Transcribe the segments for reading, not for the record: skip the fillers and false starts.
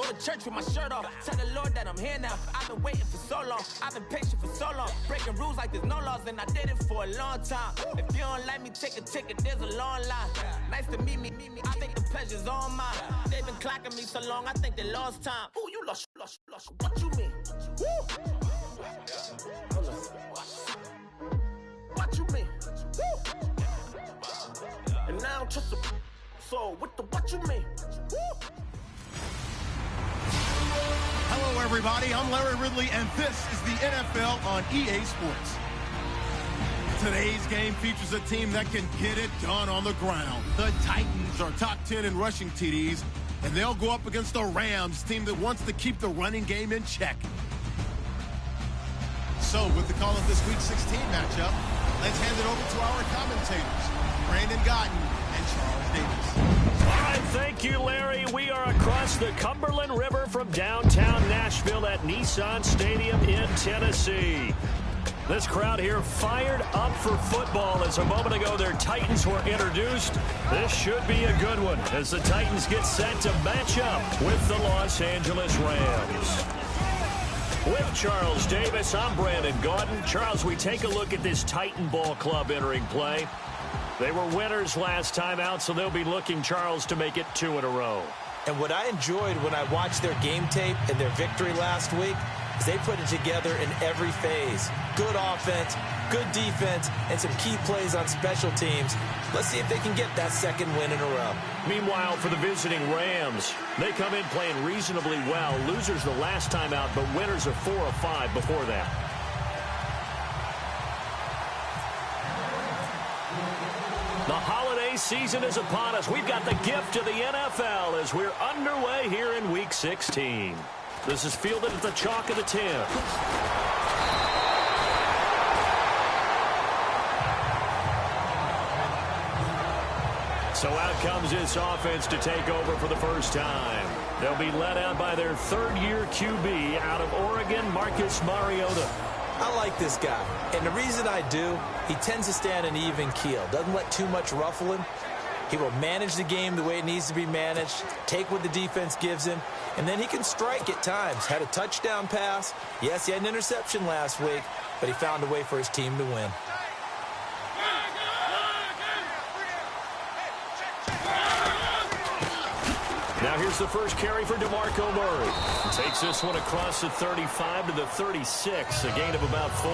to church with my shirt off. Tell the Lord that I'm here now. I've been waiting for so long. I've been patient for so long. Breaking rules like there's no laws, and I did it for a long time. If you don't like me, take a ticket, there's a long line. Nice to meet me. I think the pleasure's all mine. They've been clocking me so long, I think they lost time. Ooh, you lost. What you mean? Woo! What you mean? Woo! And now I'm just a so with the what you mean? Woo! Hello, everybody. I'm Larry Ridley, and this is the NFL on EA Sports. Today's game features a team that can get it done on the ground. The Titans are top 10 in rushing TDs, and they'll go up against the Rams, team that wants to keep the running game in check. So, with the call of this Week 16 matchup, let's hand it over to our commentators, Brandon Gotten and Charles Davis. All right, thank you, Larry. We are across the Cumberland River from downtown Nashville at Nissan Stadium in Tennessee. This crowd here fired up for football as a moment ago their Titans were introduced. This should be a good one as the Titans get set to match up with the Los Angeles Rams. With Charles Davis, I'm Brandon Gaudin. Charles, we take a look at this Titan Ball Club entering play. They were winners last time out, so they'll be looking, Charles, to make it 2 in a row. And what I enjoyed when I watched their game tape and their victory last week is they put it together in every phase. Good offense, good defense, and some key plays on special teams. Let's see if they can get that second win in a row. Meanwhile, for the visiting Rams, they come in playing reasonably well. Losers the last time out, but winners of 4 of 5 before that. The holiday season is upon us. We've got the gift of the NFL as we're underway here in Week 16. This is fielded at the chalk of the 10. So out comes this offense to take over for the first time. They'll be led out by their third-year QB out of Oregon, Marcus Mariota. I like this guy, and the reason I do, he tends to stand an even keel, doesn't let too much ruffle him. He will manage the game the way it needs to be managed, take what the defense gives him, and then he can strike at times. Had a touchdown pass. Yes, he had an interception last week, but he found a way for his team to win. Now here's the first carry for DeMarco Murray. Takes this one across the 35 to the 36, a gain of about 4.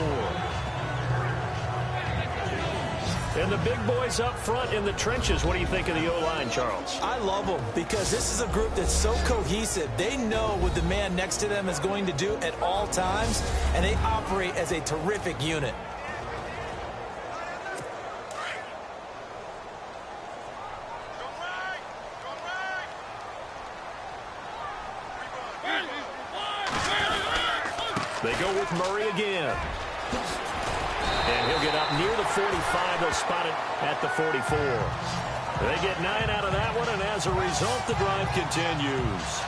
And the big boys up front in the trenches. What do you think of the O-line, Charles? I love them because this is a group that's so cohesive. They know what the man next to them is going to do at all times, and they operate as a terrific unit. They go with Murray again. And he'll get up near the 45. They'll spot it at the 44. They get 9 out of that one, and as a result, the drive continues.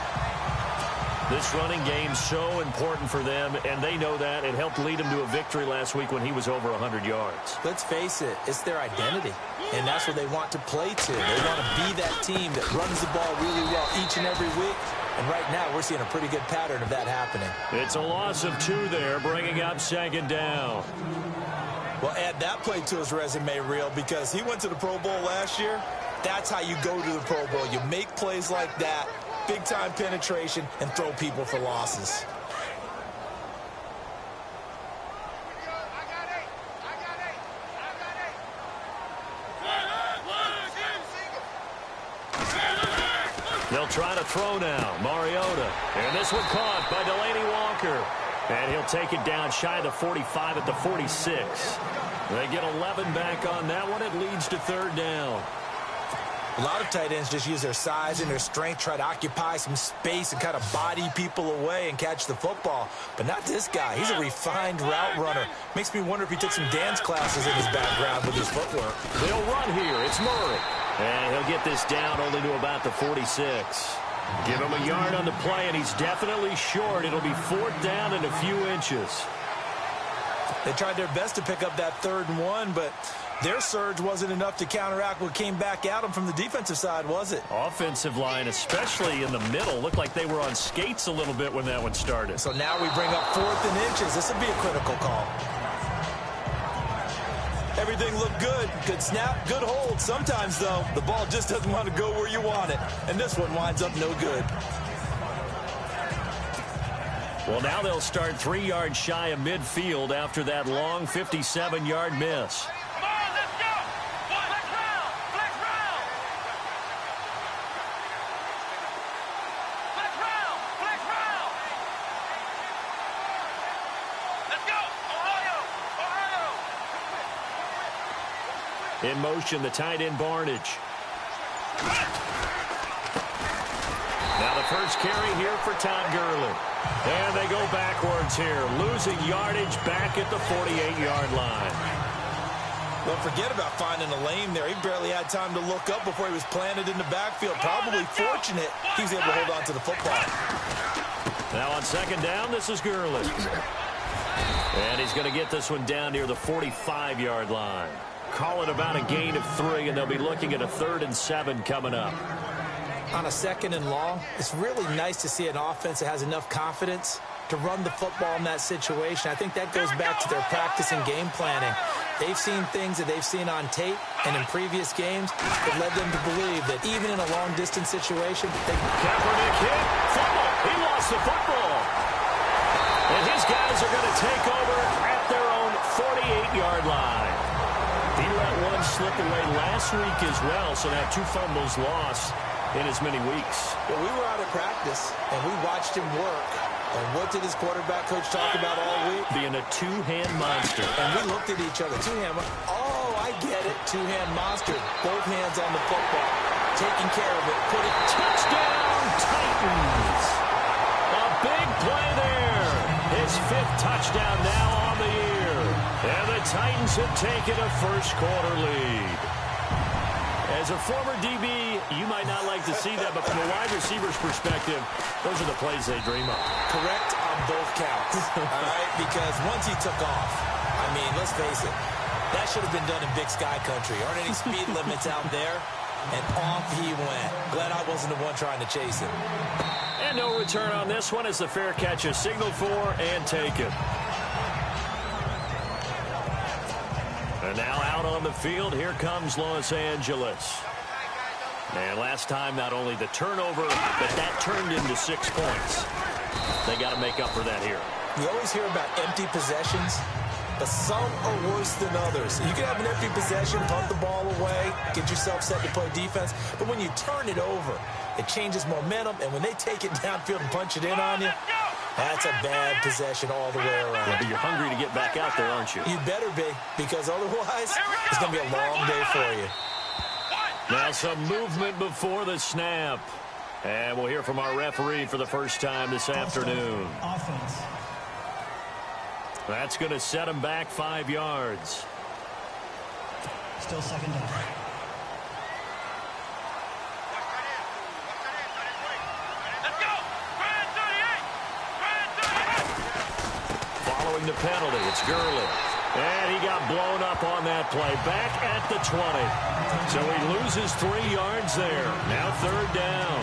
This running game's so important for them, and they know that. It helped lead them to a victory last week when he was over 100 yards. Let's face it, it's their identity, and that's what they want to play to. They want to be that team that runs the ball really well each and every week. And right now, we're seeing a pretty good pattern of that happening. It's a loss of 2 there, bringing up 2nd down. Well, add that play to his resume reel because he went to the Pro Bowl last year. That's how you go to the Pro Bowl. You make plays like that, big-time penetration, and throw people for losses. They'll try to throw now. Mariota. And this one caught by Delaney Walker. And he'll take it down shy of the 45 at the 46. They get 11 back on that one. It leads to 3rd down. A lot of tight ends just use their size and their strength, try to occupy some space and kind of body people away and catch the football. But not this guy. He's a refined route runner. Makes me wonder if he took some dance classes in his background with his footwork. They'll run here. It's Murray. And he'll get this down only to about the 46. Give him a yard on the play, and he's definitely short. It'll be 4th down and a few inches. They tried their best to pick up that 3rd and 1, but Their surge wasn't enough to counteract what came back at them from the defensive side, was it? Offensive line, especially in the middle, looked like they were on skates a little bit when that one started. So now we bring up 4th and inches. This would be a critical call. Everything looked good. Good snap, good hold. Sometimes, though, the ball just doesn't want to go where you want it. And this one winds up no good. Well, now they'll start 3 yards shy of midfield after that long 57-yard miss. In motion, the tight end, Barnage. Now the first carry here for Todd Gurley. And they go backwards here, losing yardage back at the 48-yard line. Well, forget about finding a lane there. He barely had time to look up before he was planted in the backfield. Probably fortunate he was able to hold on to the football. Now on second down, this is Gurley. And he's going to get this one down near the 45-yard line. Call it about a gain of 3, and they'll be looking at a 3rd and 7 coming up. On a 2nd and long, it's really nice to see an offense that has enough confidence to run the football in that situation. I think that goes back to their practice and game planning. They've seen things that they've seen on tape and in previous games that led them to believe that even in a long-distance situation, Kaepernick hit, fumble. He lost the football. And his guys are going to take over at their own 48-yard line. He let one slip away last week as well, so now 2 fumbles lost in as many weeks. Well, we were out of practice, and we watched him work. And what did his quarterback coach talk about all week? Being a 2-hand monster. And we looked at each other. 2-hand. Oh, I get it. 2-hand monster. Both hands on the football. Taking care of it. Put it. Touchdown, Titans. A big play there. His 5th touchdown now on the year. And the Titans have taken a first-quarter lead. As a former DB, you might not like to see that, but from a wide receiver's perspective, those are the plays they dream of. Correct on both counts, all right? Because once he took off, I mean, let's face it, that should have been done in Big Sky Country. Aren't any speed limits out there? And off he went. Glad I wasn't the one trying to chase him. And no return on this one as the fair catch is signaled for and taken. And now out on the field, here comes Los Angeles. And last time, not only the turnover, but that turned into 6 points. They got to make up for that here. You always hear about empty possessions, but some are worse than others. You can have an empty possession, punt the ball away, get yourself set to play defense, but when you turn it over, it changes momentum, and when they take it downfield and punch it in on you, that's a bad possession all the way around. Yeah, but you're hungry to get back out there, aren't you? You better be, because otherwise, it's going to be a long day for you. Now some movement before the snap. And we'll hear from our referee for the first time this afternoon. Offense. That's going to set him back 5 yards. Still second down. Following the penalty, it's Gurley. And he got blown up on that play. Back at the 20. So he loses 3 yards there. Now 3rd down.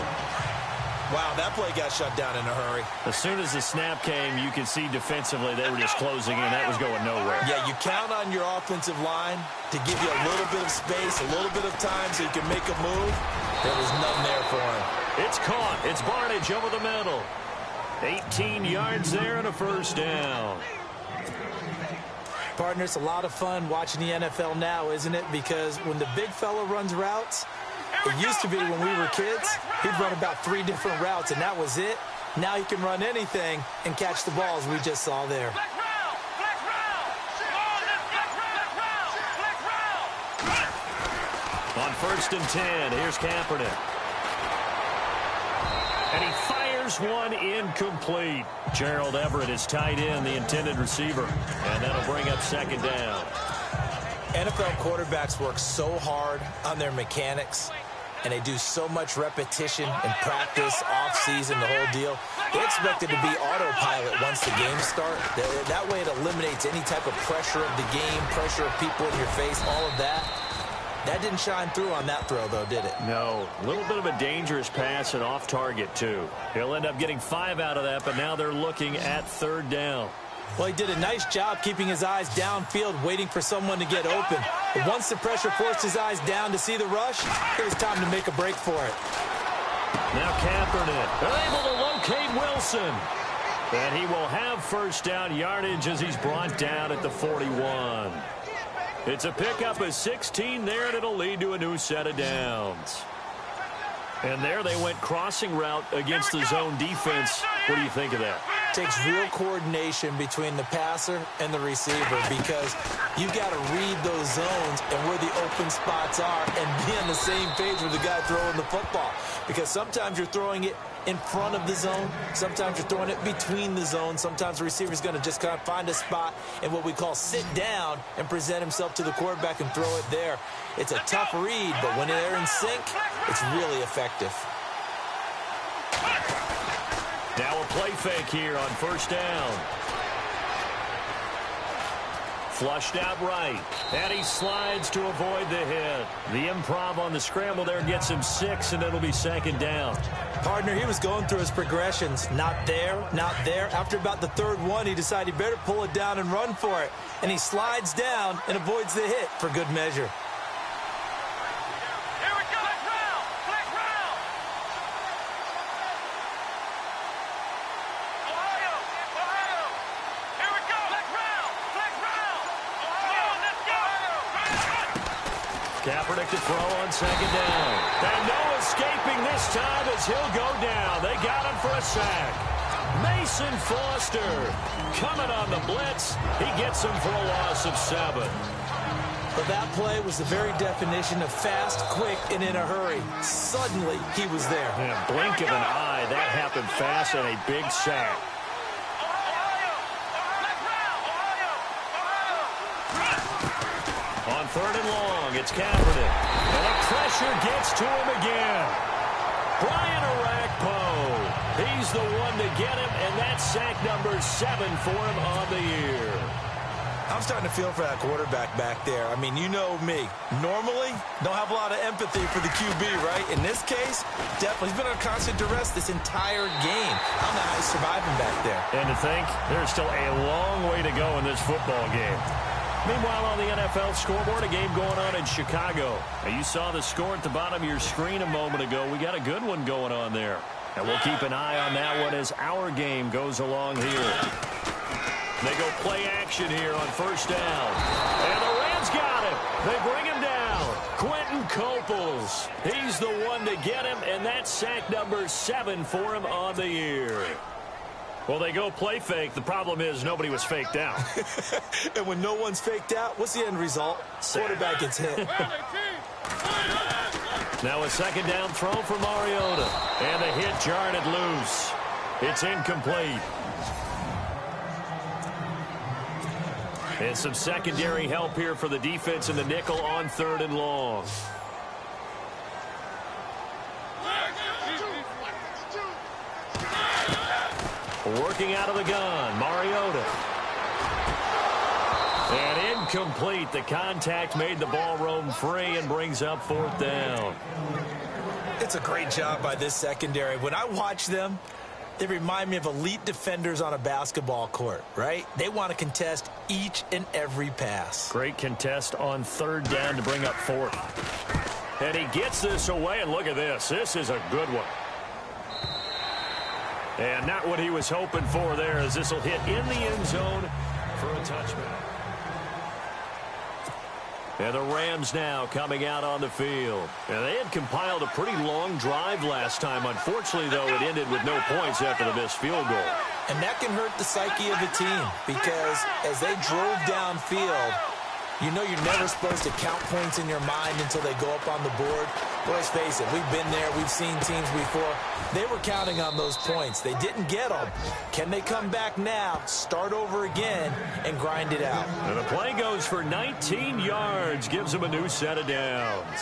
Wow, that play got shut down in a hurry. As soon as the snap came, you could see defensively they were just closing in. That was going nowhere. Yeah, you count on your offensive line to give you a little bit of space, a little bit of time so you can make a move. There was none there for him. It's caught. It's Barnage over the middle. 18 yards there and a first down. Partner, it's a lot of fun watching the NFL now, isn't it? Because when the big fella runs routes, it used to be when we were kids, he'd run about 3 different routes, and that was it. Now he can run anything and catch the balls we just saw there. On 1st and 10, here's Kaepernick. And he fires one incomplete. Gerald Everett is tight end, the intended receiver. And that'll bring up 2nd down. NFL quarterbacks work so hard on their mechanics and they do so much repetition and practice, off-season, the whole deal. They expect it to be autopilot once the games start. That way it eliminates any type of pressure of the game, pressure of people in your face, all of that. That didn't shine through on that throw, though, did it? No. A little bit of a dangerous pass and off target, too. He'll end up getting 5 out of that, but now they're looking at 3rd down. Well, he did a nice job keeping his eyes downfield, waiting for someone to get open. But once the pressure forced his eyes down to see the rush, it was time to make a break for it. Now Kaepernick. They're able to locate Wilson. And he will have 1st down yardage as he's brought down at the 41. It's a pickup of 16 there, and it'll lead to a new set of downs. And there they went crossing route against the zone defense. What do you think of that? Takes real coordination between the passer and the receiver, because you've got to read those zones and where the open spots are and be on the same page with the guy throwing the football. Because sometimes you're throwing it in front of the zone. Sometimes you're throwing it between the zones. Sometimes the receiver's going to just kind of find a spot and what we call sit down and present himself to the quarterback and throw it there. It's a tough read, but when they're in sync, it's really effective. Now a play fake here on 1st down. Flushed out right, and he slides to avoid the hit. The improv on the scramble there gets him 6, and it'll be 2nd down. Partner, he was going through his progressions. Not there, not there. After about the 3rd one, he decided he better pull it down and run for it. And he slides down and avoids the hit for good measure. Kaepernick to throw on 2nd down. And no escaping this time as he'll go down. They got him for a sack. Mason Foster coming on the blitz. He gets him for a loss of 7. But that play was the very definition of fast, quick, and in a hurry. Suddenly, he was there. In a blink of an eye, that happened fast and a big sack. On 3rd and long, it's Kaepernick. And the pressure gets to him again. Brian Orakpo. He's the one to get him, and that's sack number 7 for him on the year. I'm starting to feel for that quarterback back there. I mean, you know me. Normally, don't have a lot of empathy for the QB, right? In this case, definitely. He's been under constant duress this entire game. I don't know how he's surviving back there. And to think, there's still a long way to go in this football game. Meanwhile, on the NFL scoreboard, a game going on in Chicago. Now, you saw the score at the bottom of your screen a moment ago. We got a good one going on there. And we'll keep an eye on that one as our game goes along here. They go play action here on 1st down. And the Rams got him. They bring him down. Quentin Coples. He's the one to get him, and that's sack number 7 for him on the year. Well, they go play fake. The problem is nobody was faked out. And when no one's faked out, what's the end result? Quarterback gets hit. Now a 2nd down throw for Mariota. And the hit jarred it loose. It's incomplete. And some secondary help here for the defense in the nickel on 3rd and long. Working out of the gun, Mariota. And incomplete. The contact made the ball roam free and brings up 4th down. It's a great job by this secondary. When I watch them, they remind me of elite defenders on a basketball court, right? They want to contest each and every pass. Great contest on 3rd down to bring up 4th. And he gets this away, and look at this. This is a good one. And not what he was hoping for there, as this will hit in the end zone for a touchback. And the Rams now coming out on the field. And they had compiled a pretty long drive last time. Unfortunately, though, it ended with no points after the missed field goal. And that can hurt the psyche of the team, because as they drove downfield, you know you're never supposed to count points in your mind until they go up on the board. But let's face it, we've been there. We've seen teams before. They were counting on those points. They didn't get them. Can they come back now, start over again, and grind it out? And the play goes for 19 yards, gives them a new set of downs.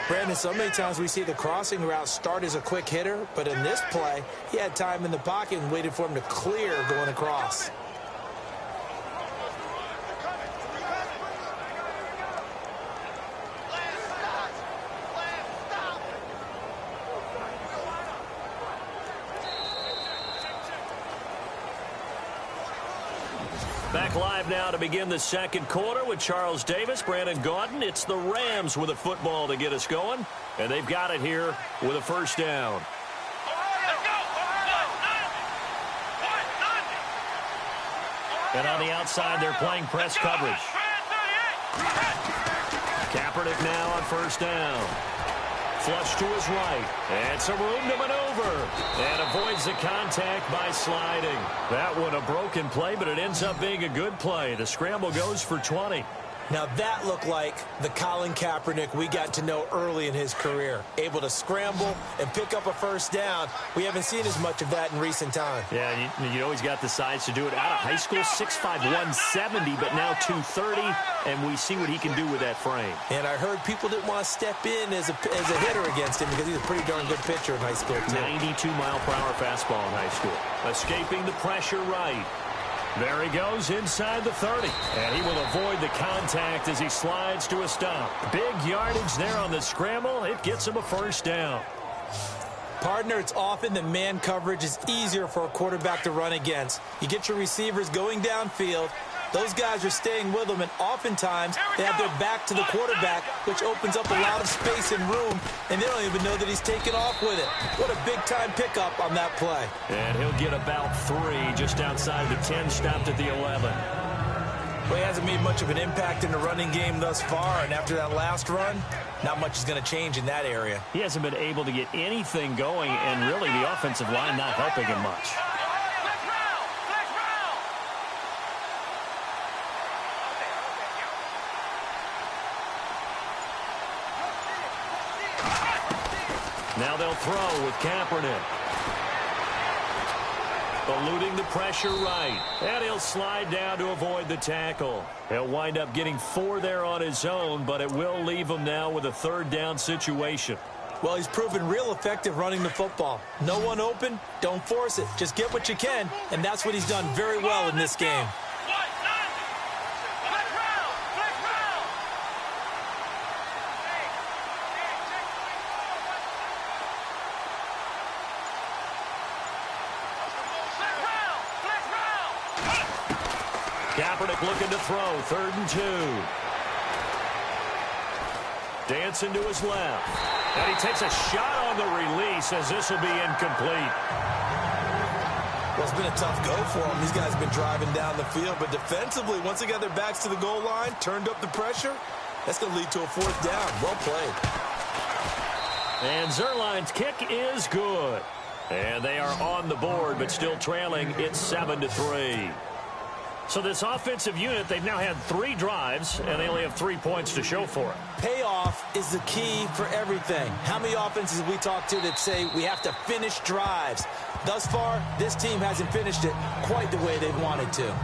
Brandon, so many times we see the crossing route start as a quick hitter, but in this play, he had time in the pocket and waited for him to clear going across. Back live now to begin the second quarter with Charles Davis, Brandon Gaudin. It's the Rams with a football to get us going, and they've got it here with a first down. And on the outside, they're playing press coverage. Kaepernick now on first down. Flush to his right, and some room to maneuver, and avoids the contact by sliding. That one a broken play, but it ends up being a good play. The scramble goes for 20. Now that looked like the Colin Kaepernick we got to know early in his career. Able to scramble and pick up a first down. We haven't seen as much of that in recent time. Yeah, you always got the size to do it. Out of high school, 6'5", 170, but now 230, and we see what he can do with that frame. And I heard people didn't want to step in as a hitter against him because he's a pretty darn good pitcher in high school, too. 92-mile-per-hour fastball in high school. Escaping the pressure right. There he goes inside the 30, and he will avoid the contact as he slides to a stop. Big yardage there on the scramble. It gets him a first down. Partner, it's often that man coverage is easier for a quarterback to run against. You get your receivers going downfield. Those guys are staying with them, and oftentimes they have their back to the quarterback, which opens up a lot of space and room, and they don't even know that he's taken off with it. What a big-time pickup on that play. And he'll get about 3 just outside the 10, stopped at the 11. Well, he hasn't made much of an impact in the running game thus far, and after that last run, not much is going to change in that area. He hasn't been able to get anything going, and really the offensive line not helping him much. Now they'll throw with Kaepernick. Eluding the pressure right. And he'll slide down to avoid the tackle. He'll wind up getting 4 there on his own, but it will leave him now with a third down situation. Well, he's proven real effective running the football. No one open, don't force it. Just get what you can, and that's what he's done very well in this game. Kaepernick looking to throw, 3rd and 2. Dancing to his left. And he takes a shot on the release as this will be incomplete. Well, it's been a tough go for him. These guys have been driving down the field, but defensively, once they got their backs to the goal line, turned up the pressure, that's going to lead to a 4th down. Well played. And Zerline's kick is good. And they are on the board, but still trailing. It's 7-3. So this offensive unit, they've now had 3 drives, and they only have 3 points to show for it. Payoff is the key for everything. How many offenses have we talked to that say we have to finish drives? Thus far, this team hasn't finished it quite the way they've wanted to.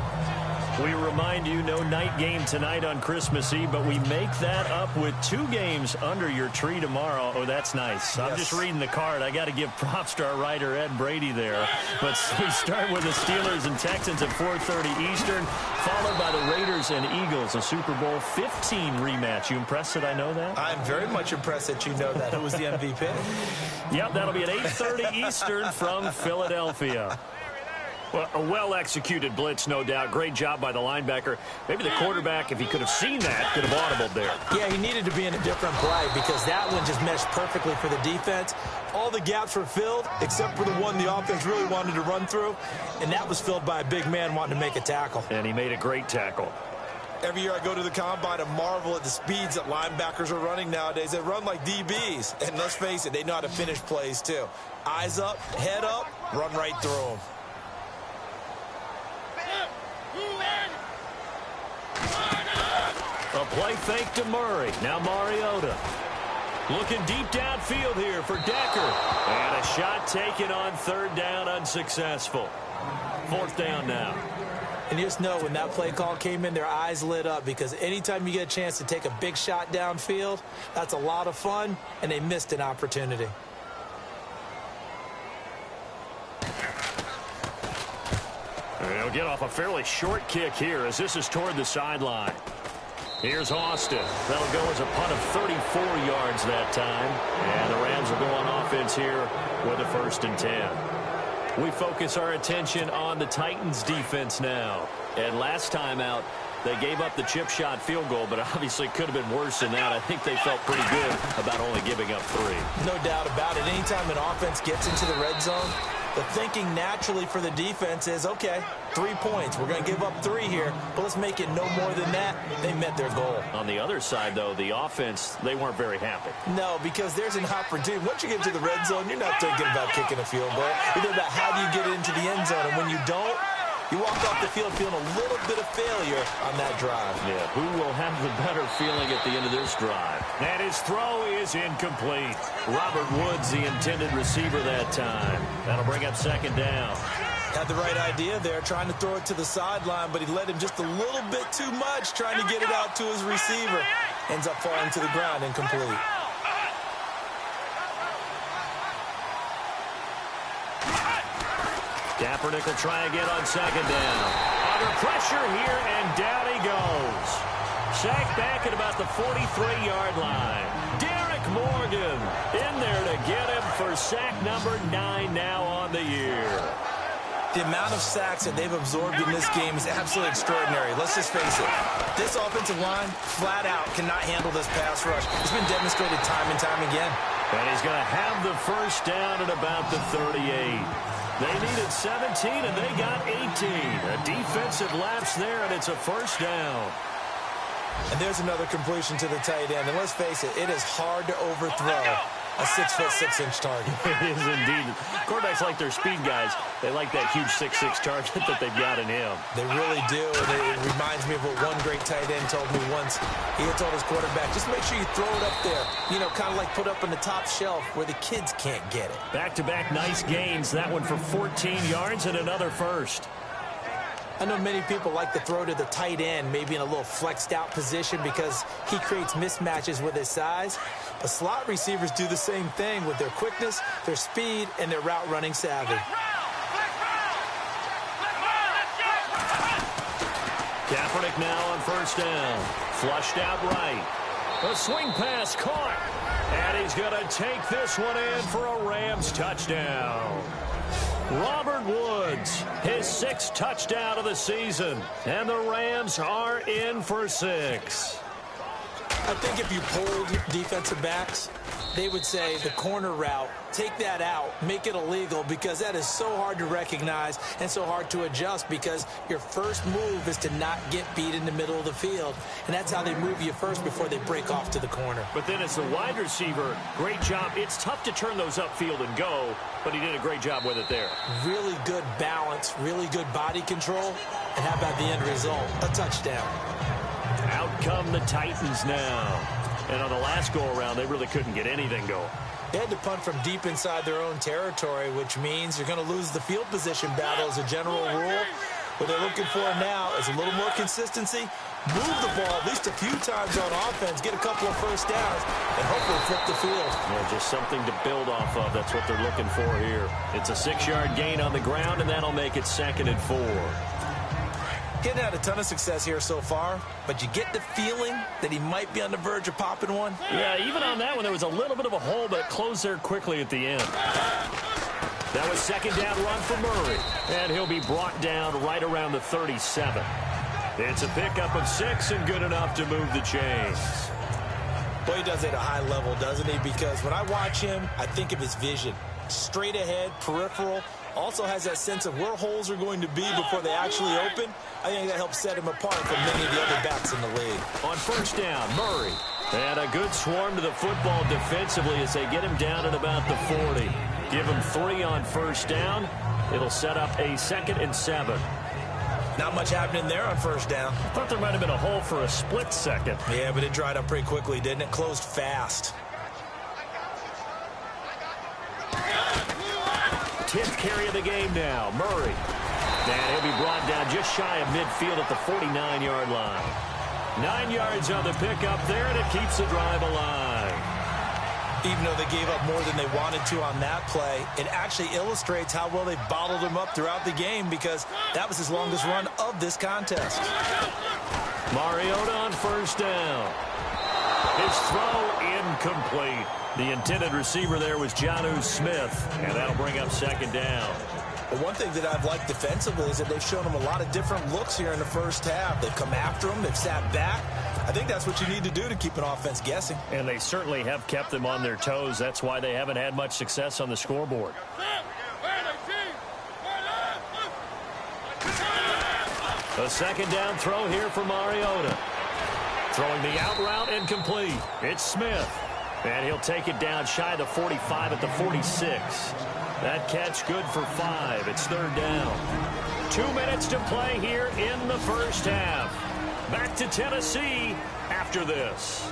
We remind you, no night game tonight on Christmas Eve, but we make that up with 2 games under your tree tomorrow. Oh, that's nice. Yes. I'm just reading the card. I got to give props to our writer, Ed Brady, there. But we start with the Steelers and Texans at 4:30 Eastern, followed by the Raiders and Eagles, a Super Bowl 15 rematch. You impressed that I know that? I'm very much impressed that you know that. Who was the MVP? Yep, that'll be at 8:30 Eastern from Philadelphia. Well, a well-executed blitz, no doubt. Great job by the linebacker. Maybe the quarterback, if he could have seen that, could have audibled there. Yeah, he needed to be in a different play because that one just meshed perfectly for the defense. All the gaps were filled except for the one the offense really wanted to run through, and that was filled by a big man wanting to make a tackle. And he made a great tackle. Every year I go to the combine and marvel at the speeds that linebackers are running nowadays. They run like DBs, and let's face it, they know how to finish plays too. Eyes up, head up, run right through them. A play fake to Murray. Now Mariota. Looking deep downfield here for Decker. And a shot taken on 3rd down, unsuccessful. 4th down now. And you just know when that play call came in, their eyes lit up, because anytime you get a chance to take a big shot downfield, that's a lot of fun, and they missed an opportunity. They'll get off a fairly short kick here as this is toward the sideline. Here's Austin. That'll go as a punt of 34 yards that time. And the Rams will go on offense here with a 1st and 10. We focus our attention on the Titans defense now. And last time out, they gave up the chip shot field goal, but obviously could have been worse than that. I think they felt pretty good about only giving up 3. No doubt about it. Anytime an offense gets into the red zone, the thinking naturally for the defense is, okay, 3 points. We're going to give up 3 here, but let's make it no more than that. They met their goal. On the other side, though, the offense, they weren't very happy. No, because there's an opportunity. Once you get to the red zone, you're not thinking about kicking a field goal. You're thinking about how do you get into the end zone, and when you don't, you walk off the field feeling a little bit of failure on that drive. Yeah, who will have the better feeling at the end of this drive? And his throw is incomplete. Robert Woods, the intended receiver that time. That'll bring up 2nd down. Had the right idea there, trying to throw it to the sideline, but he led him just a little bit too much, trying to get it out to his receiver. Ends up falling to the ground, incomplete. Kaepernick will try again on 2nd down. Under pressure here, and down he goes. Sacked back at about the 43-yard line. Derek Morgan in there to get him for sack number 9 now on the year. The amount of sacks that they've absorbed in this game is absolutely extraordinary. Let's just face it. This offensive line, flat out, cannot handle this pass rush. It's been demonstrated time and time again. And he's going to have the 1st down at about the 38. They needed 17, and they got 18. A defensive lapse there, and it's a 1st down. And there's another completion to the tight end. And let's face it, it is hard to overthrow a 6'6" target. It is indeed. Quarterbacks like their speed guys. They like that huge 6'6" target that they've got in him. They really do. And it reminds me of what one great tight end told me once. He had told his quarterback, just make sure you throw it up there. You know, kind of like put up on the top shelf where the kids can't get it. Back-to-back nice gains. That one for 14 yards and another 1st. I know many people like to throw to the tight end, maybe in a little flexed out position because he creates mismatches with his size. But slot receivers do the same thing with their quickness, their speed, and their route running savvy. Kaepernick now on 1st down. Flushed out right. A swing pass caught. And he's going to take this one in for a Rams touchdown. Robert Woods, his 6th touchdown of the season. And the Rams are in for 6. I think if you polled defensive backs, they would say the corner route, take that out, make it illegal, because that is so hard to recognize and so hard to adjust, because your first move is to not get beat in the middle of the field. And that's how they move you first before they break off to the corner. But then as the wide receiver, great job. It's tough to turn those upfield and go, but he did a great job with it there. Really good balance, really good body control. And how about the end result? A touchdown. Out come the Titans now. And on the last go-around, they really couldn't get anything going. They had to punt from deep inside their own territory, which means you're going to lose the field position battle as a general rule. What they're looking for now is a little more consistency, move the ball at least a few times on offense, get a couple of 1st downs, and hopefully flip the field. Yeah, just something to build off of. That's what they're looking for here. It's a 6-yard gain on the ground, and that'll make it 2nd and 4. Getting had a ton of success here so far, but you get the feeling that he might be on the verge of popping one. Yeah, even on that one, there was a little bit of a hole, but it closed there quickly at the end. That was 2nd down run for Murray, and he'll be brought down right around the 37. It's a pickup of 6 and good enough to move the chains. Boy, he does it at a high level, doesn't he? Because when I watch him, I think of his vision. Straight ahead, peripheral. Also has that sense of where holes are going to be before they actually open. I think that helps set him apart from many of the other backs in the league. On 1st down, Murray. And a good swarm to the football defensively as they get him down at about the 40. Give him 3 on 1st down. It'll set up a 2nd and 7. Not much happening there on 1st down. I thought there might have been a hole for a split second. Yeah, but it dried up pretty quickly, didn't it? Closed fast. 10th carry of the game now. Murray. And he'll be brought down just shy of midfield at the 49-yard line. 9 yards on the pickup there, and it keeps the drive alive. Even though they gave up more than they wanted to on that play, it actually illustrates how well they bottled him up throughout the game, because that was his longest run of this contest. Mariota on first down. His throw incomplete. The intended receiver there was Jonnu Smith, and that'll bring up second down. But one thing that I've liked defensively is that they've shown him a lot of different looks here in the first half. They've come after him. They've sat back. I think that's what you need to do to keep an offense guessing. And they certainly have kept them on their toes. That's why they haven't had much success on the scoreboard. A second down throw here for Mariota. Throwing the out route incomplete. It's Smith. And he'll take it down shy of the 45 at the 46. That catch good for 5. It's third down. 2 minutes to play here in the first half. Back to Tennessee after this.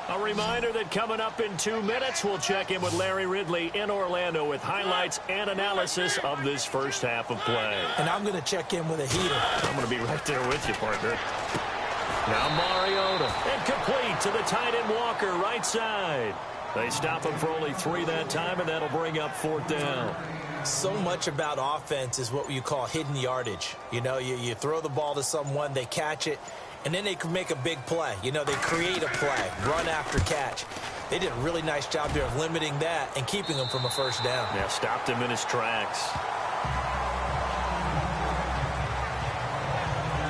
A reminder that coming up in 2 minutes, we'll check in with Larry Ridley in Orlando with highlights and analysis of this first half of play. And I'm going to check in with a heater. I'm going to be right there with you, partner. Now Mariota, incomplete to the tight end Walker, right side. They stop him for only 3 that time, and that'll bring up fourth down. So much about offense is what you call hidden yardage. You know, you throw the ball to someone, they catch it, and then they can make a big play. You know, they create a play, run after catch. They did a really nice job there of limiting that and keeping him from a first down. Yeah, stopped him in his tracks.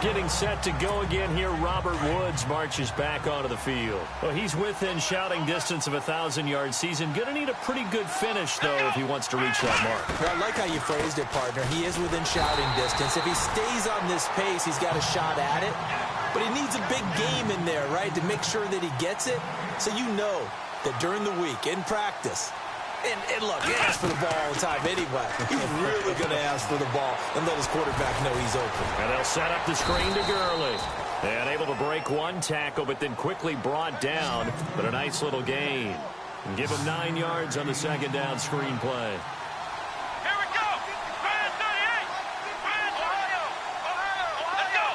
Getting set to go again here, Robert Woods marches back onto the field. Well, he's within shouting distance of a 1,000-yard season. Going to need a pretty good finish, though, if he wants to reach that mark. I like how you phrased it, partner. He is within shouting distance. If he stays on this pace, he's got a shot at it. But he needs a big game in there, right, to make sure that he gets it. So you know that during the week, in practice, and look, he asks for the ball all the time anyway. He's really going to ask for the ball and let his quarterback know he's open. And they'll set up the screen to Gurley. And able to break one tackle, but then quickly brought down. But a nice little gain. And give him 9 yards on the second down screen play. Here we go. Ryan 38. Ryan Ohio. Let's go.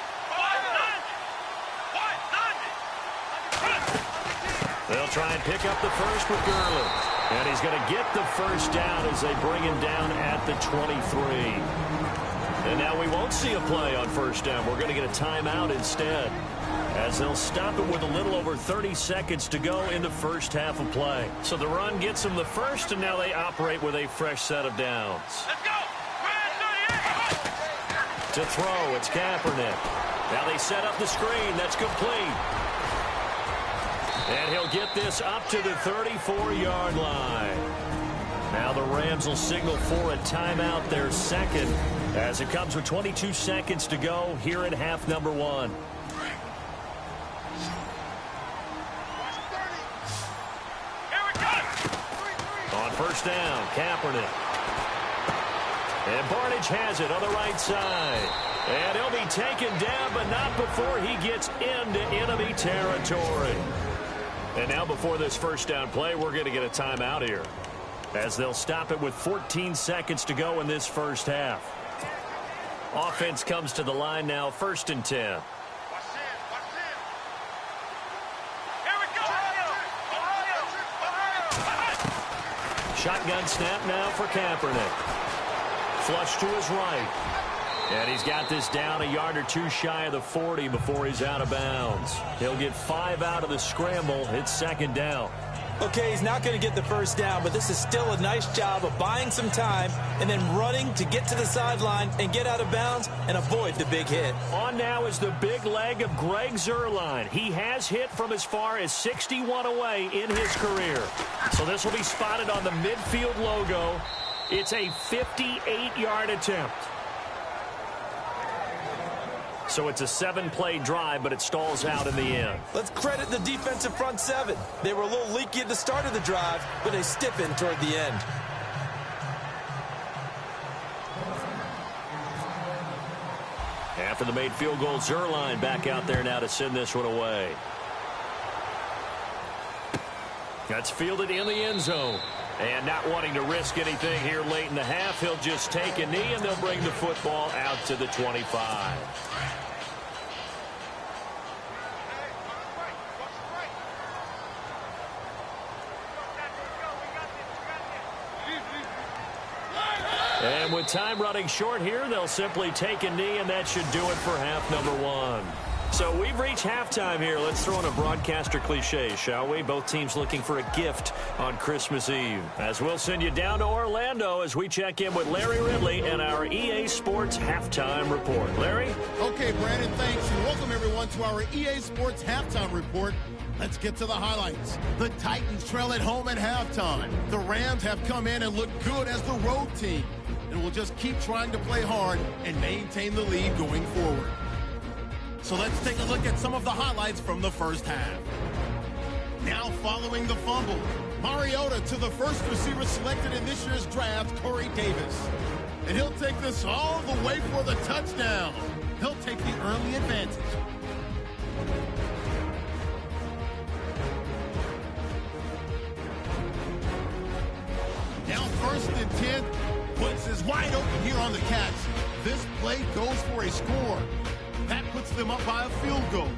They'll try and pick up the first with Gurley. And he's going to get the first down as they bring him down at the 23. And now we won't see a play on first down. We're going to get a timeout instead, as they'll stop it with a little over 30 seconds to go in the first half of play. So the run gets them the first, and now they operate with a fresh set of downs. Let's go. Ryan 38. To throw, it's Kaepernick. Now they set up the screen. That's complete. And he'll get this up to the 34-yard line. Now the Rams will signal for a timeout, their second, as it comes with 22 seconds to go here in half number 1. Here we go. On first down, Kaepernick. And Barnage has it on the right side. And he'll be taken down, but not before he gets into enemy territory. And now before this first down play, we're going to get a timeout here, as they'll stop it with 14 seconds to go in this first half. Offense comes to the line now, 1st and 10. Here we go. Ohio. Shotgun snap now for Kaepernick. Flush to his right. And he's got this down a yard or two shy of the 40 before he's out of bounds. He'll get 5 out of the scramble. It's second down. Okay, he's not going to get the first down, but this is still a nice job of buying some time and then running to get to the sideline and get out of bounds and avoid the big hit. On now is the big leg of Greg Zuerlein. He has hit from as far as 61 away in his career. So this will be spotted on the midfield logo. It's a 58-yard attempt. So it's a 7-play drive, but it stalls out in the end. Let's credit the defensive front 7. They were a little leaky at the start of the drive, but they stiffened toward the end. After the made field goal, Zuerlein back out there now to send this one away. That's fielded in the end zone. And not wanting to risk anything here late in the half, he'll just take a knee, and they'll bring the football out to the 25. And with time running short here, they'll simply take a knee, and that should do it for half number one. So we've reached halftime here. Let's throw in a broadcaster cliche, shall we? Both teams looking for a gift on Christmas Eve. As we'll send you down to Orlando as we check in with Larry Ridley and our EA Sports Halftime Report. Larry? Okay, Brandon, thanks. And welcome, everyone, to our EA Sports Halftime Report. Let's get to the highlights. The Titans trail at home at halftime. The Rams have come in and looked good as the road team, and will just keep trying to play hard and maintain the lead going forward. So let's take a look at some of the highlights from the first half. Now following the fumble, Mariota to the first receiver selected in this year's draft, Corey Davis. And he'll take this all the way for the touchdown. He'll take the early advantage. Now 1st and 10. Woods is wide open here on the catch. This play goes for a score. That puts them up by a field goal.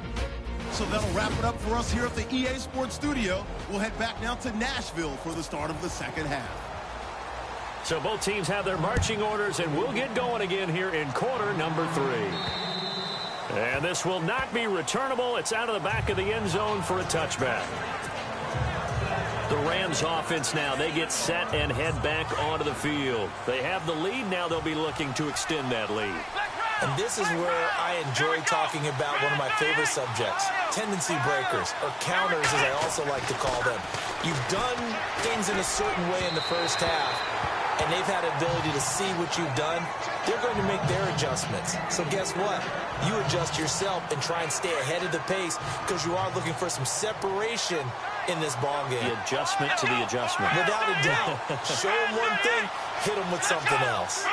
So that'll wrap it up for us here at the EA Sports Studio. We'll head back now to Nashville for the start of the second half. So both teams have their marching orders, and we'll get going again here in quarter number 3. And this will not be returnable. It's out of the back of the end zone for a touchback. The Rams offense now, they get set and head back onto the field. They have the lead. Now they'll be looking to extend that lead. And this is where I enjoy talking about one of my favorite subjects, tendency breakers, or counters as I also like to call them. You've done things in a certain way in the first half, and they've had ability to see what you've done. They're going to make their adjustments. So guess what? You adjust yourself and try and stay ahead of the pace because you are looking for some separation in this ball game. The adjustment to the adjustment. Without a doubt. Show them one thing, hit them with something else.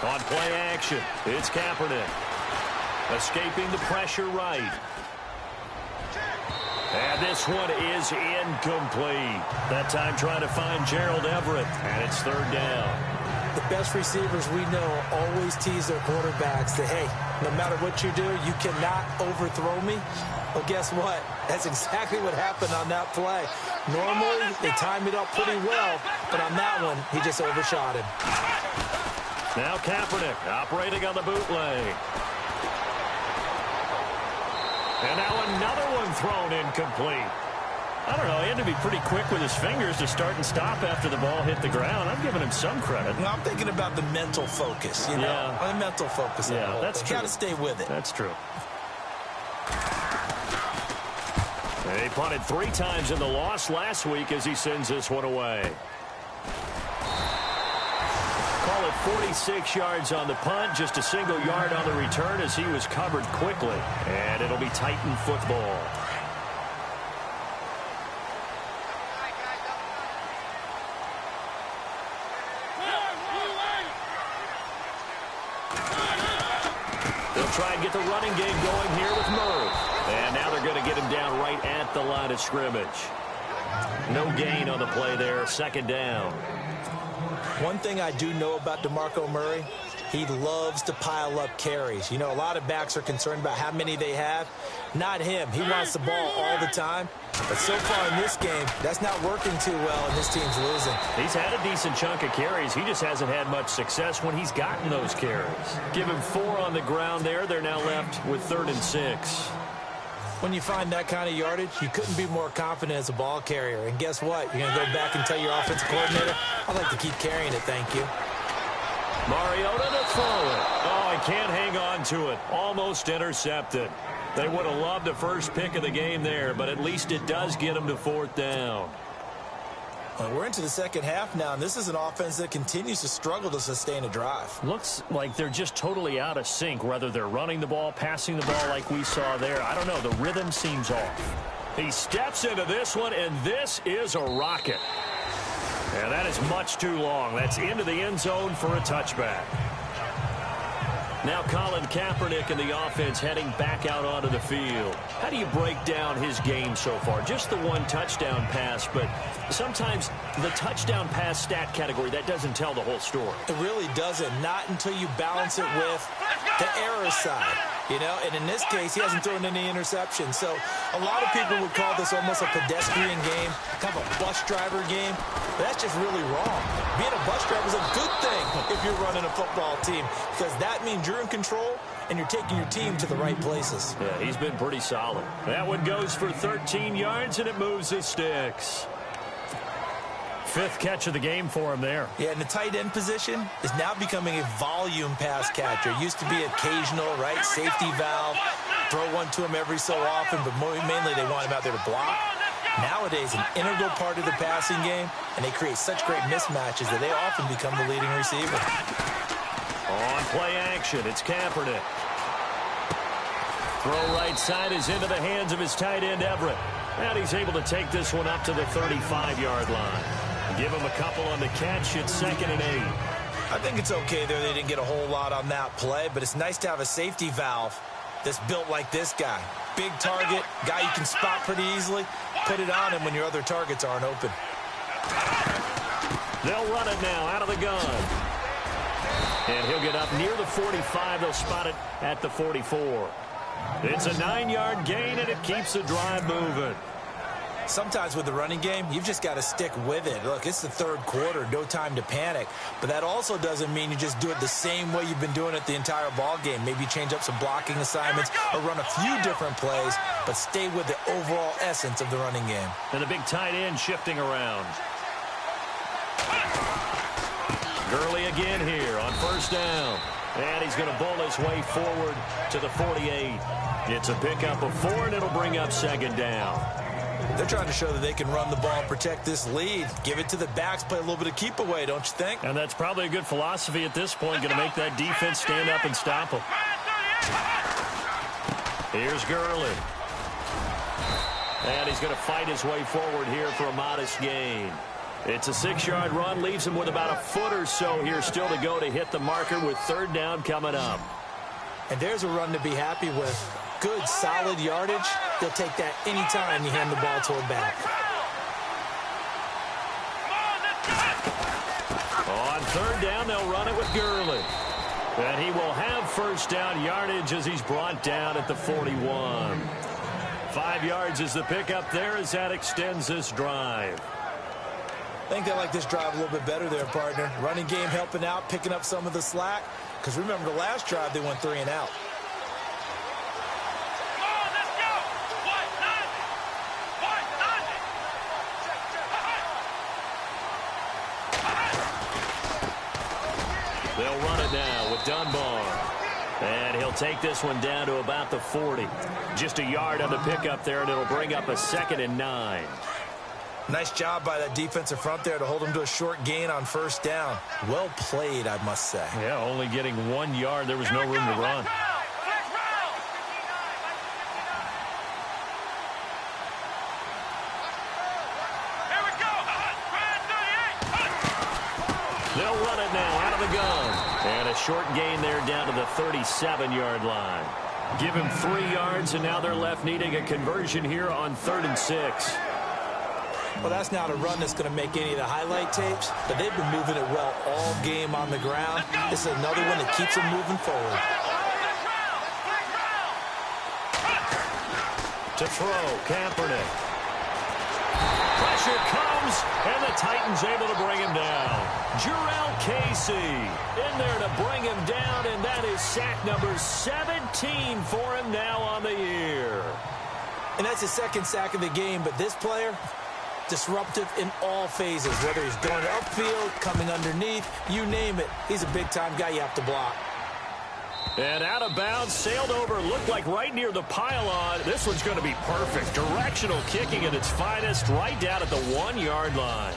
On play action, it's Kaepernick. Escaping the pressure right. And this one is incomplete. That time trying to find Gerald Everett, and it's 3rd down. The best receivers we know always tease their quarterbacks that, hey, no matter what you do, you cannot overthrow me. Well, guess what? That's exactly what happened on that play. Normally, they time it up pretty well, but on that one, he just overshot him. Now Kaepernick operating on the bootleg. And now another one thrown incomplete. I don't know, he had to be pretty quick with his fingers to start and stop after the ball hit the ground. I'm giving him some credit. Well, I'm thinking about the mental focus, you know? Yeah. The mental focus. Yeah, that's true. You got to stay with it. That's true. He punted 3 times in the loss last week as he sends this one away. Call it 46 yards on the punt, just a single yard on the return as he was covered quickly. And it'll be Titan football. They'll try and get the running game going here with Murray. And now they're going to get him down right at the line of scrimmage. No gain on the play there, 2nd down. One thing I do know about DeMarco Murray, he loves to pile up carries. You know, a lot of backs are concerned about how many they have. Not him. He wants the ball all the time. But so far in this game, that's not working too well, and this team's losing. He's had a decent chunk of carries. He just hasn't had much success when he's gotten those carries. Give him 4 on the ground there. They're now left with 3rd and 6. When you find that kind of yardage, you couldn't be more confident as a ball carrier. And guess what? You're going to go back and tell your offensive coordinator, I'd like to keep carrying it, thank you. Mariota to throw it. Oh, he can't hang on to it. Almost intercepted. They would have loved the first pick of the game there, but at least it does get them to 4th down. Well, we're into the second half now, and this is an offense that continues to struggle to sustain a drive. Looks like they're just totally out of sync, whether they're running the ball, passing the ball like we saw there. I don't know. The rhythm seems off. He steps into this one, and this is a rocket. And that is much too long. That's into the end zone for a touchback. Now Colin Kaepernick in the offense heading back out onto the field. How do you break down his game so far? Just the one touchdown pass, but sometimes the touchdown pass stat category, that doesn't tell the whole story. It really doesn't. Not until you balance it with the error side. You know, and in this case, he hasn't thrown any interceptions. So a lot of people would call this almost a pedestrian game, kind of a bus driver game. But that's just really wrong. Being a bus driver is a good thing if you're running a football team, because that means you're in control and you're taking your team to the right places. Yeah, he's been pretty solid. That one goes for 13 yards, and it moves the sticks. Fifth catch of the game for him there. Yeah, and the tight end position is now becoming a volume pass catcher. It used to be occasional, right? Safety valve. Throw one to him every so often, but mainly they want him out there to block. Nowadays, an integral part of the passing game, and they create such great mismatches that they often become the leading receiver. On play action, it's Kaepernick. Throw right side is into the hands of his tight end, Everett. And he's able to take this one up to the 35-yard line. Give him a couple on the catch. It's 2nd and 8. I think it's okay there. They didn't get a whole lot on that play, but it's nice to have a safety valve that's built like this guy. Big target, guy you can spot pretty easily. Put it on him when your other targets aren't open. They'll run it now out of the gun. And he'll get up near the 45. They'll spot it at the 44. It's a 9-yard gain, and it keeps the drive moving. Sometimes with the running game, you've just got to stick with it. Look, it's the third quarter, no time to panic. But that also doesn't mean you just do it the same way you've been doing it the entire ball game. Maybe change up some blocking assignments or run a few different plays, but stay with the overall essence of the running game. And the big tight end shifting around. Gurley again here on first down. And he's going to bowl his way forward to the 48. It's a pickup of 4, and it'll bring up 2nd down. They're trying to show that they can run the ball and protect this lead. Give it to the backs, play a little bit of keep away, don't you think? And that's probably a good philosophy at this point, going to make that defense stand up and stop them. Here's Gurley. And he's going to fight his way forward here for a modest gain. It's a 6-yard run, leaves him with about a foot or so here still to go to hit the marker with 3rd down coming up. And there's a run to be happy with. Good, solid yardage. They'll take that anytime you hand the ball to a back. On 3rd down, they'll run it with Gurley. And he will have 1st down yardage as he's brought down at the 41. 5 yards is the pickup there as that extends this drive. I think they like this drive a little bit better there, partner. Running game helping out, picking up some of the slack. Because remember, the last drive, they went 3 and out. They'll run it now with Dunbar. And he'll take this one down to about the 40. Just a yard on the pickup there, and it'll bring up a 2nd and 9. Nice job by that defensive front there to hold him to a short gain on 1st down. Well played, I must say. Yeah, only getting 1 yard. There was no room to run. They'll run it now out of the gun. And a short gain there down to the 37-yard line. Give him 3 yards, and now they're left needing a conversion here on 3rd and 6. Well, that's not a run that's going to make any of the highlight tapes, but they've been moving it well all game on the ground. This is another one that keeps them moving forward. To throw, Kaepernick. Pressure comes, and the Titans able to bring him down. Jarrell Casey in there to bring him down, and that is sack number 17 for him now on the year. And that's his 2nd sack of the game, but this player, disruptive in all phases, whether he's going upfield, coming underneath, you name it. He's a big-time guy you have to block. And out of bounds, sailed over, looked like right near the pylon. This one's going to be perfect. Directional kicking at its finest, right down at the 1-yard line.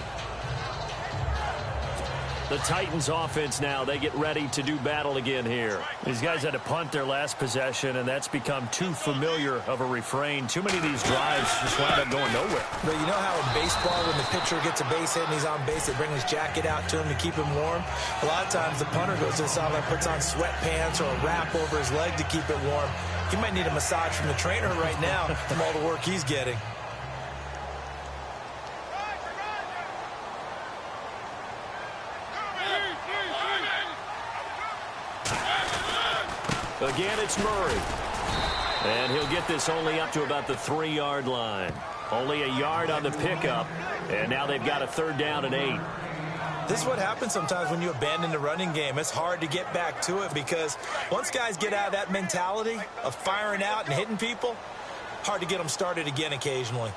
The Titans offense now, they get ready to do battle again here. These guys had to punt their last possession, and that's become too familiar of a refrain. Too many of these drives just wind up going nowhere. But you know how in baseball, when the pitcher gets a base hit and he's on base, they bring his jacket out to him to keep him warm? A lot of times the punter goes to the sideline, puts on sweatpants or a wrap over his leg to keep it warm. He might need a massage from the trainer right now from all the work he's getting. Again, it's Murray. And he'll get this only up to about the 3-yard line. Only a yard on the pickup. And now they've got a 3rd down and 8. This is what happens sometimes when you abandon the running game. It's hard to get back to it because once guys get out of that mentality of firing out and hitting people, hard to get them started again occasionally.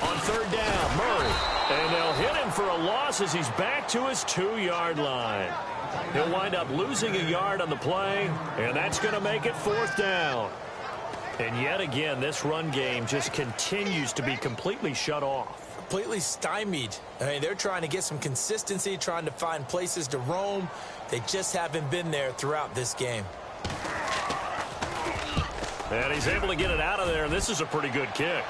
On 3rd down, Murray. And they'll hit him for a loss as he's back to his 2-yard line. He'll wind up losing a yard on the play, and that's going to make it 4th down. And yet again, this run game just continues to be completely shut off. Completely stymied. I mean, they're trying to get some consistency, trying to find places to roam. They just haven't been there throughout this game. And he's able to get it out of there, and this is a pretty good kick.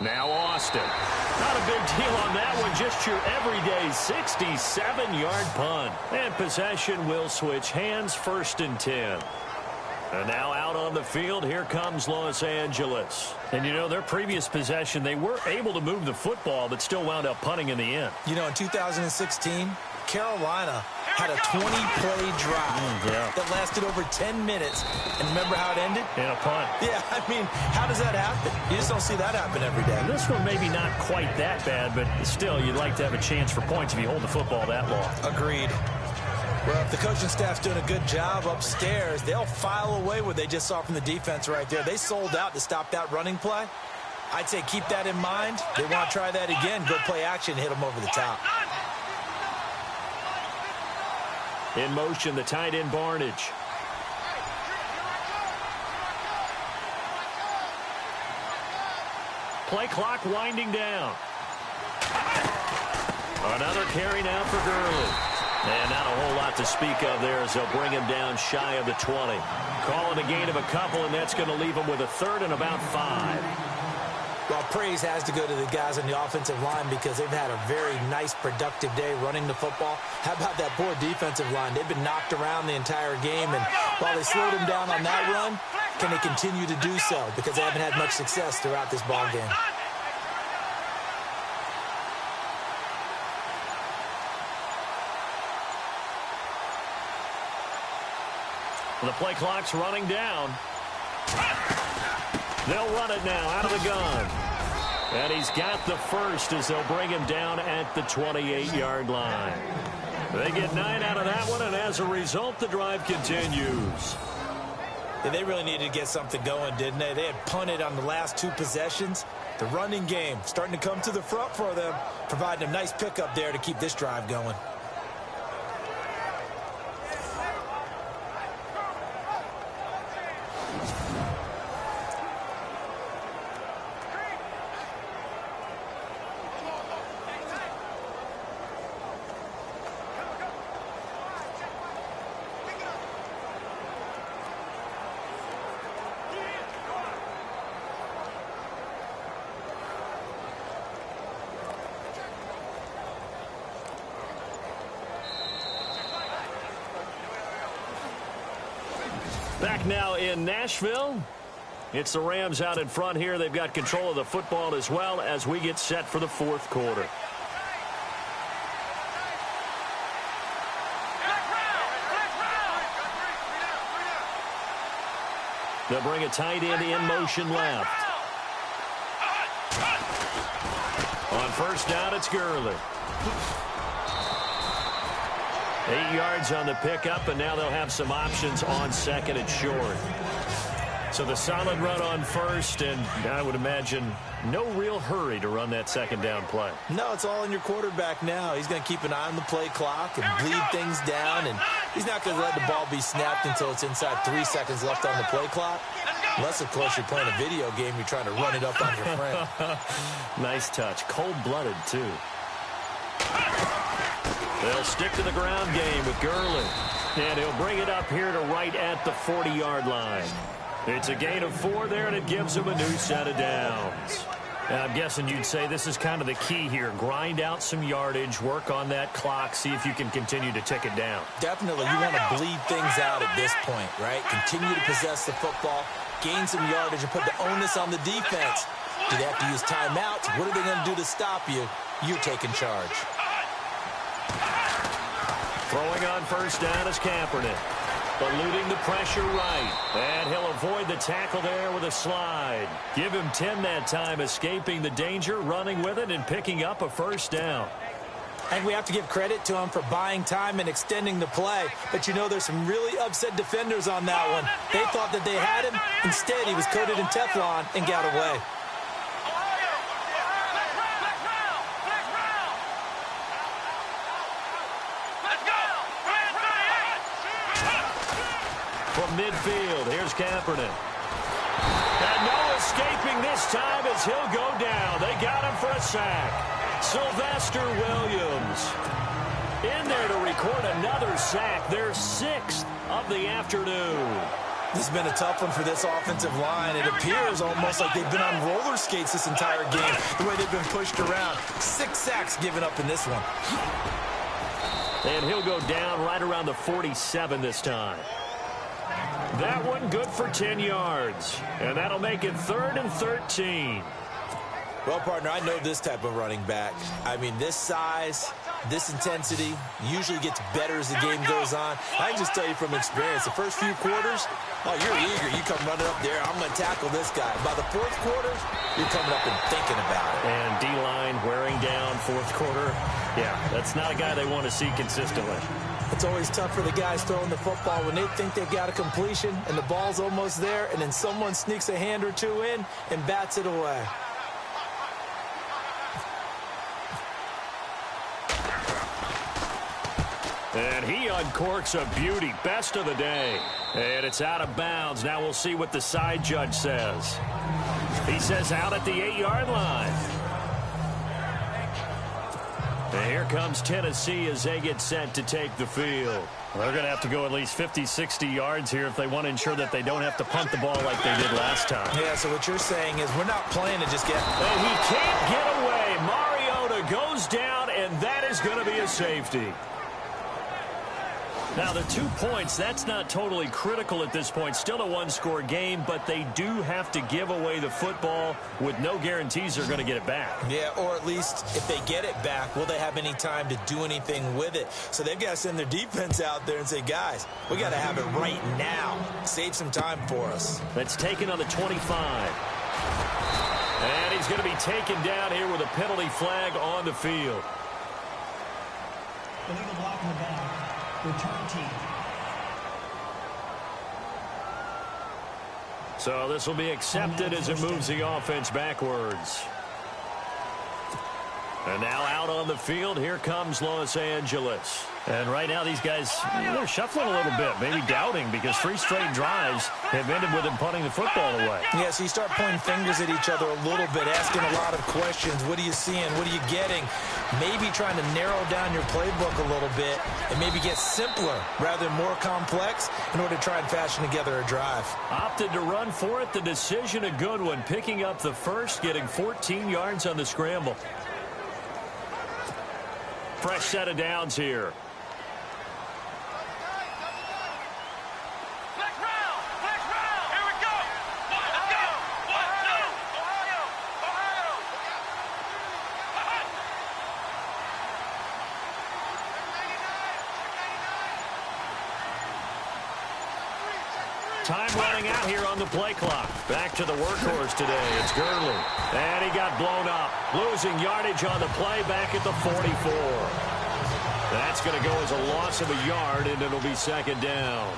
Now Austin. Not a big deal on that one. Just your everyday 67-yard punt. And possession will switch hands, 1st and 10. And now out on the field, here comes Los Angeles. And, you know, their previous possession, they were able to move the football, but still wound up punting in the end. You know, in 2016, Carolina had a 20-play drive that lasted over 10 minutes. And remember how it ended? In a punt. Yeah, I mean, how does that happen? You just don't see that happen every day. And this one maybe not quite that bad, but still, you'd like to have a chance for points if you hold the football that long. Agreed. Well, if the coaching staff's doing a good job upstairs, they'll file away what they just saw from the defense right there. They sold out to stop that running play. I'd say keep that in mind. They want to try that again. Go play action, hit them over the top. In motion, the tight end Barnage. Play clock winding down. Another carry now for Gurley. And not a whole lot to speak of there as they'll bring him down shy of the 20. Calling a gain of a couple, and that's going to leave him with a 3rd and about 5. Well, praise has to go to the guys on the offensive line because they've had a very nice, productive day running the football. How about that poor defensive line? They've been knocked around the entire game, and while they slowed them down on that run, can they continue to do so? Because they haven't had much success throughout this ball game. The play clock's running down. They'll run it now out of the gun. And he's got the 1st as they'll bring him down at the 28-yard line. They get 9 out of that one, and as a result, the drive continues. Yeah, they really needed to get something going, didn't they? They had punted on the last 2 possessions. The running game starting to come to the front for them, providing a nice pickup there to keep this drive going. Back now in Nashville. It's the Rams out in front here. They've got control of the football as well as we get set for the 4th quarter. They'll bring a tight end in motion left. On 1st down, it's Gurley. 8 yards on the pickup, and now they'll have some options on 2nd and short. So the solid run on 1st, and I would imagine no real hurry to run that 2nd down play. No, it's all in your quarterback now. He's going to keep an eye on the play clock and bleed things down and He's not going to let the ball be snapped until it's inside 3 seconds left on the play clock. Unless, of course, you're playing a video game, you're trying to run it up on your friend. Nice touch. Cold-blooded, too. They'll stick to the ground game with Gurley. And he'll bring it up here to right at the 40-yard line. It's a gain of 4 there, and it gives him a new set of downs. And I'm guessing you'd say this is kind of the key here. Grind out some yardage, work on that clock, see if you can continue to tick it down. Definitely. You want to bleed things out at this point, right? Continue to possess the football, gain some yardage, and put the onus on the defense. Do they have to use timeouts? What are they going to do to stop you? You're taking charge. Throwing on first down is Kaepernick. Eluding the pressure right. And he'll avoid the tackle there with a slide. Give him 10 that time, escaping the danger, running with it, and picking up a first down. And we have to give credit to him for buying time and extending the play. But, you know, there's some really upset defenders on that one. They thought that they had him. Instead, he was coated in Teflon and got away. From midfield, here's Kaepernick. And no escaping this time as he'll go down. They got him for a sack. Sylvester Williams in there to record another sack. Their 6th of the afternoon. This has been a tough one for this offensive line. It appears almost like they've been on roller skates this entire game, the way they've been pushed around. 6 sacks given up in this one. And he'll go down right around the 47 this time. That one good for 10 yards. And that'll make it 3rd and 13. Well, partner, I know this type of running back. I mean, this size, this intensity usually gets better as the game goes on. I can just tell you from experience, the first few quarters, oh, you're eager. You come running up there, I'm going to tackle this guy. By the 4th quarter, you're coming up and thinking about it. And D-line wearing down 4th quarter. Yeah, that's not a guy they want to see consistently. It's always tough for the guys throwing the football when they think they've got a completion and the ball's almost there, and then someone sneaks a hand or two in and bats it away. And he uncorks a beauty. Best of the day. And it's out of bounds. Now we'll see what the side judge says. He says out at the 8-yard line. And here comes Tennessee as they get set to take the field. They're going to have to go at least 50, 60 yards here if they want to ensure that they don't have to punt the ball like they did last time. Yeah, so what you're saying is we're not playing to just get... And he can't get away. Mariota goes down, and that is going to be a safety. Now, the 2 points, that's not totally critical at this point. Still a one-score game, but they do have to give away the football with no guarantees they're going to get it back. Yeah, or at least if they get it back, will they have any time to do anything with it? So they've got to send their defense out there and say, guys, we got to have it right now. Save some time for us. That's taken on the 25. And he's going to be taken down here with a penalty flag on the field. Illegal block in the back. Return team. So this will be accepted as it moves the offense backwards. And now out on the field, here comes Los Angeles. And right now these guys, they're shuffling a little bit, maybe doubting, because 3 straight drives have ended with them punting the football away. Yeah, so you start pointing fingers at each other a little bit, asking a lot of questions. What are you seeing? What are you getting? Maybe trying to narrow down your playbook a little bit and maybe get simpler rather than more complex in order to try and fashion together a drive. Opted to run for it. The decision a good one, picking up the first, getting 14 yards on the scramble. Fresh set of downs here. Time running out here on the play clock. Back to the workhorse today. It's Gurley. And he got blown up. Losing yardage on the play back at the 44. That's going to go as a loss of a yard, and it'll be 2nd down.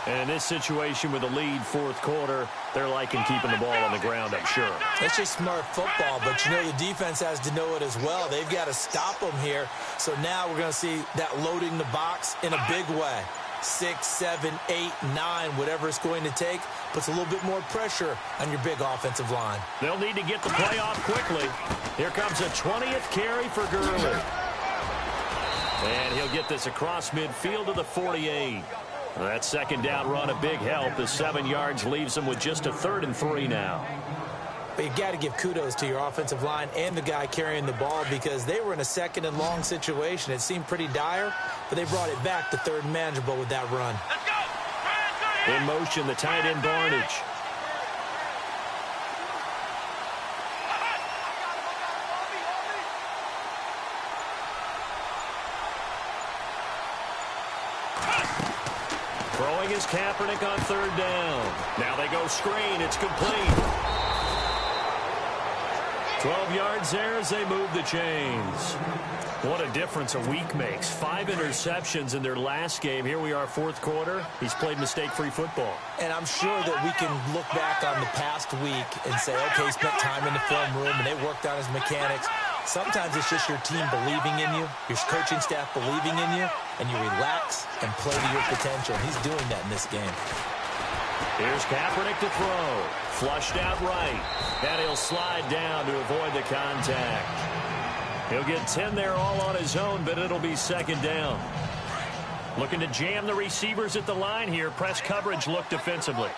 And in this situation with a lead 4th quarter, they're liking keeping the ball on the ground, I'm sure. It's just smart football, but you know the defense has to know it as well. They've got to stop them here. So now we're going to see that loading the box in a big way. 6, 7, 8, 9, whatever it's going to take, puts a little bit more pressure on your big offensive line. They'll need to get the play off quickly. Here comes a 20th carry for Gurley. And he'll get this across midfield to the 48. That second down run a big help. The 7 yards leaves them with just a 3rd and 3 now. But you got to give kudos to your offensive line and the guy carrying the ball because they were in a 2nd and long situation. It seemed pretty dire, but they brought it back to 3rd and manageable with that run. Let's go. In motion, the tight end Barnage. Throwing is Kaepernick on 3rd down. Now they go screen. It's complete. 12 yards there as they move the chains. What a difference a week makes. 5 interceptions in their last game. Here we are, 4th quarter. He's played mistake-free football. And I'm sure that we can look back on the past week and say, okay, he spent time in the film room and they worked on his mechanics. Sometimes it's just your team believing in you, your coaching staff believing in you, and you relax and play to your potential. He's doing that in this game. Here's Kaepernick to throw. Flushed out right. And he'll slide down to avoid the contact. He'll get 10 there all on his own, but it'll be 2nd down. Looking to jam the receivers at the line here. Press coverage look defensively.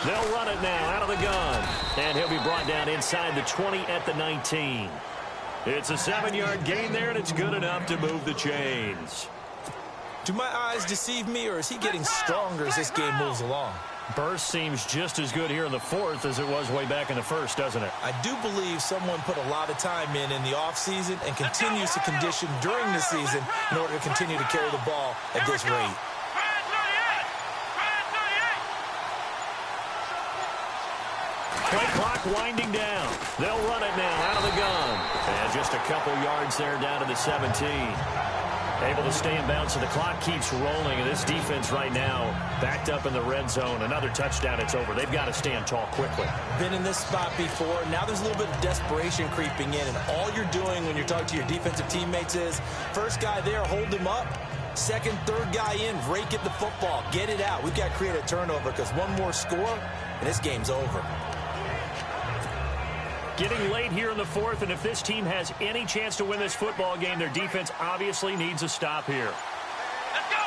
They'll run it now out of the gun. And he'll be brought down inside the 20 at the 19. It's a 7-yard gain there, and it's good enough to move the chains. Do my eyes deceive me, or is he getting stronger as this game moves along? Burst seems just as good here in the 4th as it was way back in the 1st, doesn't it? I do believe someone put a lot of time in the offseason and continues to condition during the season in order to continue to carry the ball at this rate. Play clock winding down. They'll run it now out of the gun. And just a couple yards there down to the 17. Able to stay in bounds, so the clock keeps rolling. And this defense right now backed up in the red zone. Another touchdown, it's over. They've got to stand tall quickly. Been in this spot before. Now there's a little bit of desperation creeping in. And all you're doing when you're talking to your defensive teammates is, first guy there, hold him up. Second, third guy in, rake at the football. Get it out. We've got to create a turnover because one more score, and this game's over. Getting late here in the 4th, and if this team has any chance to win this football game, their defense obviously needs a stop here. Let's go.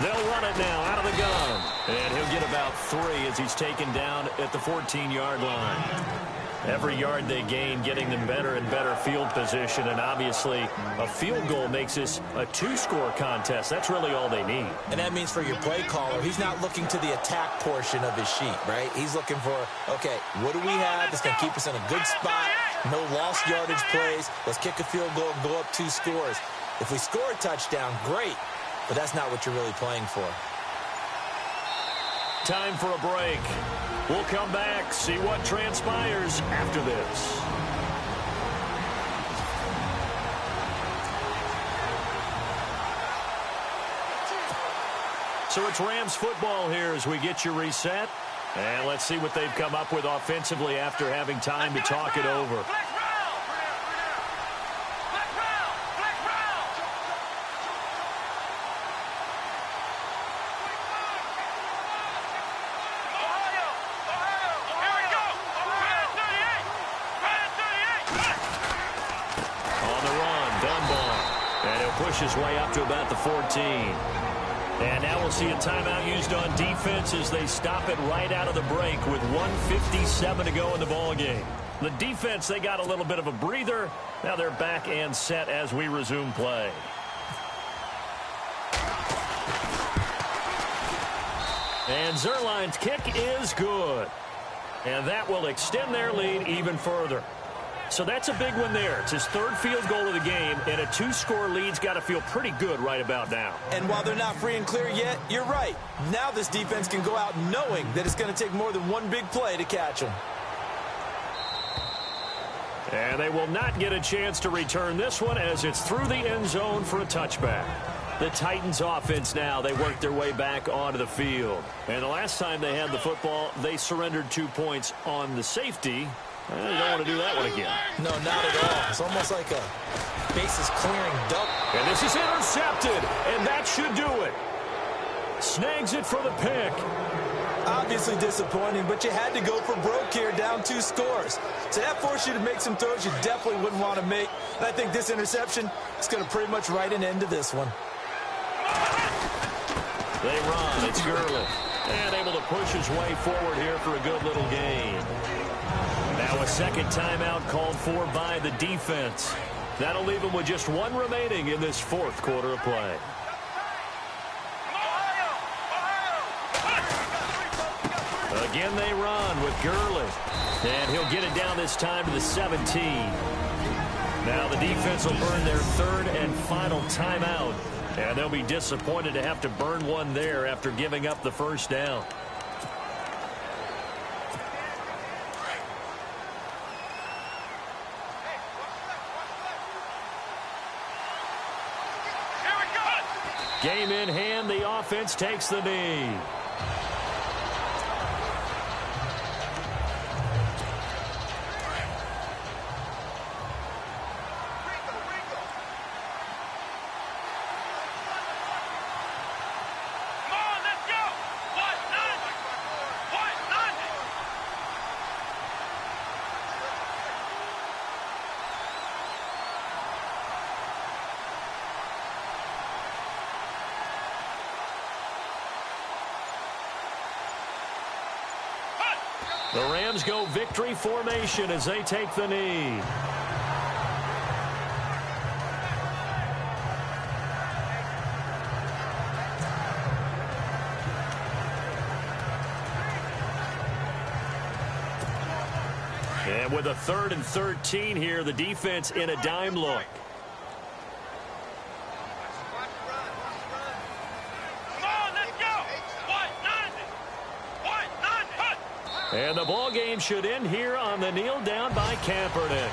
They'll run it now out of the gun. And he'll get about 3 as he's taken down at the 14-yard line. Every yard they gain, getting them better and better field position, and obviously a field goal makes this a 2-score contest. That's really all they need. And that means for your play caller, he's not looking to the attack portion of his sheet, right? He's looking for, okay, what do we have that's going to keep us in a good spot? No lost yardage plays. Let's kick a field goal and go up 2 scores. If we score a touchdown, great, but that's not what you're really playing for. Time for a break. We'll come back, see what transpires after this. So it's Rams football here as we get you reset. And let's see what they've come up with offensively after having time to talk it over. His way up to about the 14. And now we'll see a timeout used on defense as they stop it right out of the break with 1:57 to go in the ball game. The defense, they got a little bit of a breather. Now they're back and set as we resume play. And Zerline's kick is good. And that will extend their lead even further. So that's a big one there. It's his 3rd field goal of the game, and a 2-score lead's got to feel pretty good right about now. And while they're not free and clear yet, you're right. Now this defense can go out knowing that it's going to take more than one big play to catch them. And they will not get a chance to return this one as it's through the end zone for a touchback. The Titans offense now, they work their way back onto the field. And the last time they had the football, they surrendered 2 points on the safety. They don't want to do that one again. No, not at all. It's almost like a bases clearing dump. And this is intercepted, and that should do it. Snags it for the pick. Obviously disappointing, but you had to go for broke here, down 2 scores. So that forced you to make some throws you definitely wouldn't want to make. And I think this interception is going to pretty much write an end to this one. They run. It's Gurley. And able to push his way forward here for a good little gain. Now a second timeout called for by the defense. That'll leave them with just 1 remaining in this 4th quarter of play. Again they run with Gurley. And he'll get it down this time to the 17. Now the defense will burn their 3rd and final timeout. And they'll be disappointed to have to burn one there after giving up the first down. Game in hand, the offense takes the knee. The Rams go victory formation as they take the knee. And with a 3rd and 13 here, the defense in a dime look. And the ball game should end here on the kneel down by Kaepernick.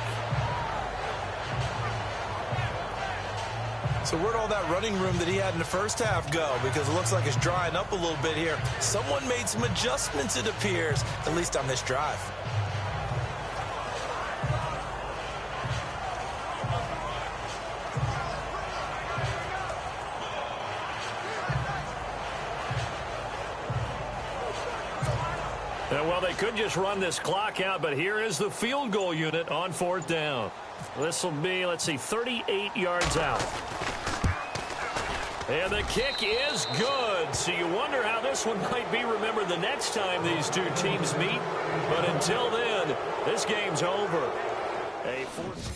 So where'd all that running room that he had in the first half go? Because it looks like it's drying up a little bit here. Someone made some adjustments, it appears, at least on this drive. Well, they could just run this clock out, but here is the field goal unit on 4th down. This will be, let's see, 38 yards out. And the kick is good. So you wonder how this one might be remembered the next time these 2 teams meet. But until then, this game's over. A 4th.